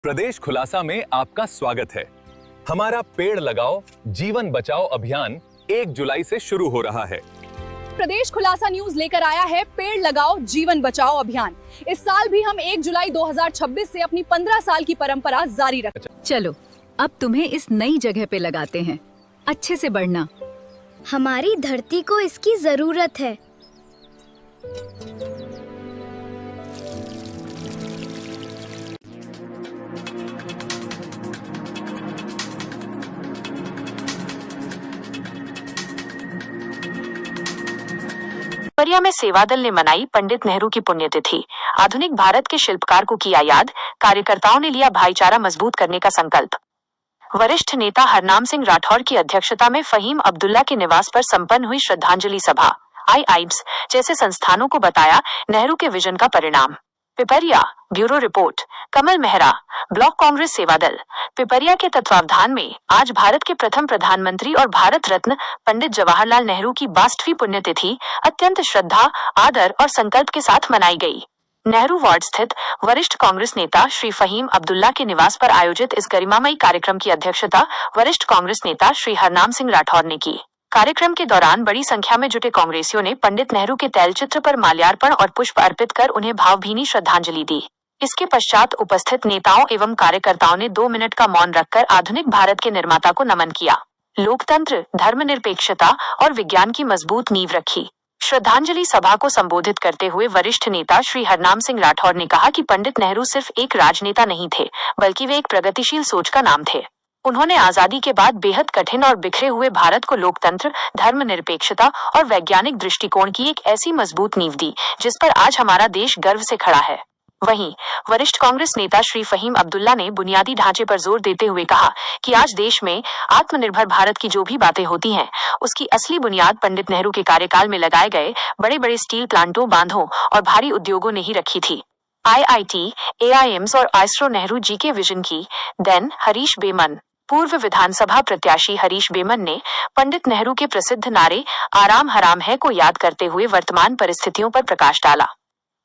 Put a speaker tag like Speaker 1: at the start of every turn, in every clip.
Speaker 1: प्रदेश खुलासा में आपका स्वागत है। हमारा पेड़ लगाओ जीवन बचाओ अभियान 1 जुलाई से शुरू हो रहा है।
Speaker 2: प्रदेश खुलासा न्यूज लेकर आया है पेड़ लगाओ जीवन बचाओ अभियान। इस साल भी हम 1 जुलाई 2026 से अपनी 15 साल की परंपरा जारी रखें।
Speaker 3: चलो अब तुम्हें इस नई जगह पे लगाते हैं। अच्छे से बढ़ना।
Speaker 4: हमारी धरती को इसकी जरूरत है।
Speaker 5: पिपरिया में सेवादल ने मनाई पंडित नेहरू की पुण्यतिथि। आधुनिक भारत के शिल्पकार को किया याद, कार्यकर्ताओं ने लिया भाईचारा मजबूत करने का संकल्प। वरिष्ठ नेता हरनाम सिंह राठौर की अध्यक्षता में फहीम अब्दुल्ला के निवास पर संपन्न हुई श्रद्धांजलि सभा। आईआईब्स जैसे संस्थानों को बताया नेहरू के विजन का परिणाम। पिपरिया ब्यूरो रिपोर्ट कमल मेहरा, ब्लॉक कांग्रेस सेवादल। पिपरिया के तत्वावधान में आज भारत के प्रथम प्रधानमंत्री और भारत रत्न पंडित जवाहरलाल नेहरू की 62वीं पुण्यतिथि अत्यंत श्रद्धा, आदर और संकल्प के साथ मनाई गई। नेहरू वार्ड स्थित वरिष्ठ कांग्रेस नेता श्री फहीम अब्दुल्ला के निवास पर आयोजित इस गरिमामयी कार्यक्रम की अध्यक्षता वरिष्ठ कांग्रेस नेता श्री हरनाम सिंह राठौर ने की। कार्यक्रम के दौरान बड़ी संख्या में जुटे कांग्रेसियों ने पंडित नेहरू के तैलचित्र पर माल्यार्पण और पुष्प अर्पित कर उन्हें भावभीनी श्रद्धांजलि दी। इसके पश्चात उपस्थित नेताओं एवं कार्यकर्ताओं ने 2 मिनट का मौन रखकर आधुनिक भारत के निर्माता को नमन किया। लोकतंत्र, धर्मनिरपेक्षता और विज्ञान की मजबूत नींव रखी। श्रद्धांजलि सभा को संबोधित करते हुए वरिष्ठ नेता श्री हरनाम सिंह राठौर ने कहा कि पंडित नेहरू सिर्फ एक राजनेता नहीं थे, बल्कि वे एक प्रगतिशील सोच का नाम थे। उन्होंने आजादी के बाद बेहद कठिन और बिखरे हुए भारत को लोकतंत्र, धर्मनिरपेक्षता और वैज्ञानिक दृष्टिकोण की एक ऐसी मजबूत नींव दी जिस पर आज हमारा देश गर्व से खड़ा है। वहीं वरिष्ठ कांग्रेस नेता श्री फहीम अब्दुल्ला ने बुनियादी ढांचे पर जोर देते हुए कहा कि आज देश में आत्मनिर्भर भारत की जो भी बातें होती हैं, उसकी असली बुनियाद पंडित नेहरू के कार्यकाल में लगाए गए बड़े बड़े स्टील प्लांटों, बांधों और भारी उद्योगों ने ही रखी थी। आईआईटी, एआईएम्स और आइसरो नेहरू जी के विजन की देन। हरीश बेमन। पूर्व विधानसभा प्रत्याशी हरीश बेमन ने पंडित नेहरू के प्रसिद्ध नारे आराम हराम है को याद करते हुए वर्तमान परिस्थितियों पर प्रकाश डाला।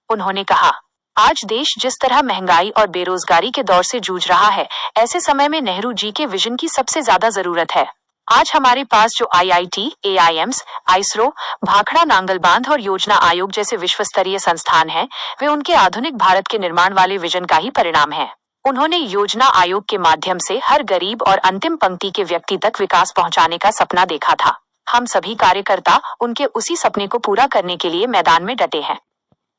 Speaker 5: उन्होंने कहा, आज देश जिस तरह महंगाई और बेरोजगारी के दौर से जूझ रहा है, ऐसे समय में नेहरू जी के विजन की सबसे ज्यादा जरूरत है। आज हमारे पास जो आईआईटी, एआईएम्स, आइसरो, भाखड़ा नांगल बांध और योजना आयोग जैसे विश्वस्तरीय संस्थान हैं, वे उनके आधुनिक भारत के निर्माण वाले विजन का ही परिणाम है। उन्होंने योजना आयोग के माध्यम से हर गरीब और अंतिम पंक्ति के व्यक्ति तक विकास पहुंचाने का सपना देखा था। हम सभी कार्यकर्ता उनके उसी सपने को पूरा करने के लिए मैदान में डटे हैं।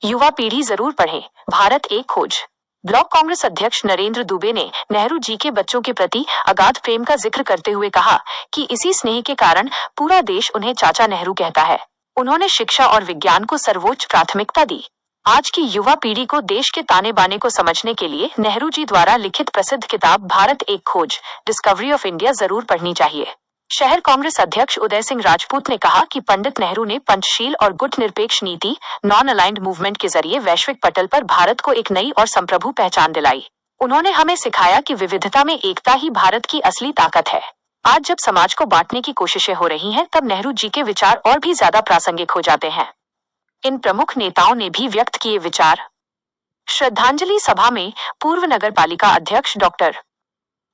Speaker 5: युवा पीढ़ी जरूर पढ़े भारत एक खोज। ब्लॉक कांग्रेस अध्यक्ष नरेंद्र दुबे ने नेहरू जी के बच्चों के प्रति अगाध प्रेम का जिक्र करते हुए कहा कि इसी स्नेह के कारण पूरा देश उन्हें चाचा नेहरू कहता है। उन्होंने शिक्षा और विज्ञान को सर्वोच्च प्राथमिकता दी। आज की युवा पीढ़ी को देश के ताने बाने को समझने के लिए नेहरू जी द्वारा लिखित प्रसिद्ध किताब भारत एक खोज, डिस्कवरी ऑफ इंडिया जरूर पढ़नी चाहिए। शहर कांग्रेस अध्यक्ष उदय सिंह राजपूत ने कहा कि पंडित नेहरू ने पंचशील और गुट निरपेक्ष नीति, नॉन अलाइंड मूवमेंट के जरिए वैश्विक पटल पर भारत को एक नई और संप्रभु पहचान दिलाई। उन्होंने हमें सिखाया कि विविधता में एकता ही भारत की असली ताकत है। आज जब समाज को बांटने की कोशिशें हो रही हैं, तब नेहरू जी के विचार और भी ज्यादा प्रासंगिक हो जाते हैं। इन प्रमुख नेताओं ने भी व्यक्त किए विचार। श्रद्धांजलि सभा में पूर्व नगर पालिका अध्यक्ष डॉक्टर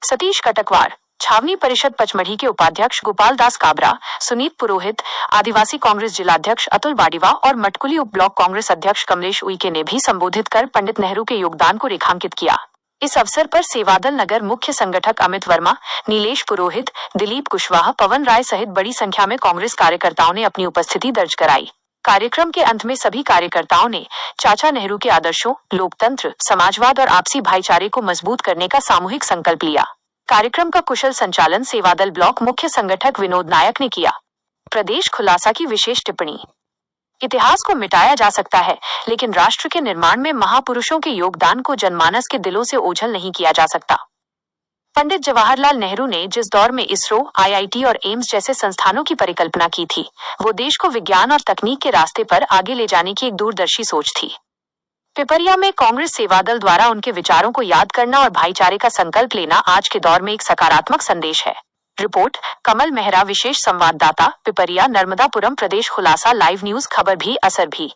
Speaker 5: सतीश कटकवार, छावनी परिषद पचमढ़ी के उपाध्यक्ष गोपाल दास काबरा, सुनीत पुरोहित, आदिवासी कांग्रेस जिलाध्यक्ष अतुल बाडिवा और मटकुली उप ब्लॉक कांग्रेस अध्यक्ष कमलेश उइके ने भी संबोधित कर पंडित नेहरू के योगदान को रेखांकित किया। इस अवसर पर सेवादल नगर मुख्य संगठक अमित वर्मा, नीलेश पुरोहित, दिलीप कुशवाहा, पवन राय सहित बड़ी संख्या में कांग्रेस कार्यकर्ताओं ने अपनी उपस्थिति दर्ज कराई। कार्यक्रम के अंत में सभी कार्यकर्ताओं ने चाचा नेहरू के आदर्शों, लोकतंत्र, समाजवाद और आपसी भाईचारे को मजबूत करने का सामूहिक संकल्प लिया। कार्यक्रम का कुशल संचालन सेवादल ब्लॉक मुख्य संगठक विनोद नायक ने किया। प्रदेश खुलासा की विशेष टिप्पणी। इतिहास को मिटाया जा सकता है, लेकिन राष्ट्र के निर्माण में महापुरुषों के योगदान को जनमानस के दिलों से ओझल नहीं किया जा सकता। पंडित जवाहरलाल नेहरू ने जिस दौर में इसरो, आईआईटी और एम्स जैसे संस्थानों की परिकल्पना की थी, वो देश को विज्ञान और तकनीक के रास्ते पर आगे ले जाने की एक दूरदर्शी सोच थी। पिपरिया में कांग्रेस सेवादल द्वारा उनके विचारों को याद करना और भाईचारे का संकल्प लेना आज के दौर में एक सकारात्मक संदेश है। रिपोर्ट कमल मेहरा, विशेष संवाददाता, पिपरिया, नर्मदापुरम। प्रदेश खुलासा लाइव न्यूज, खबर भी असर भी।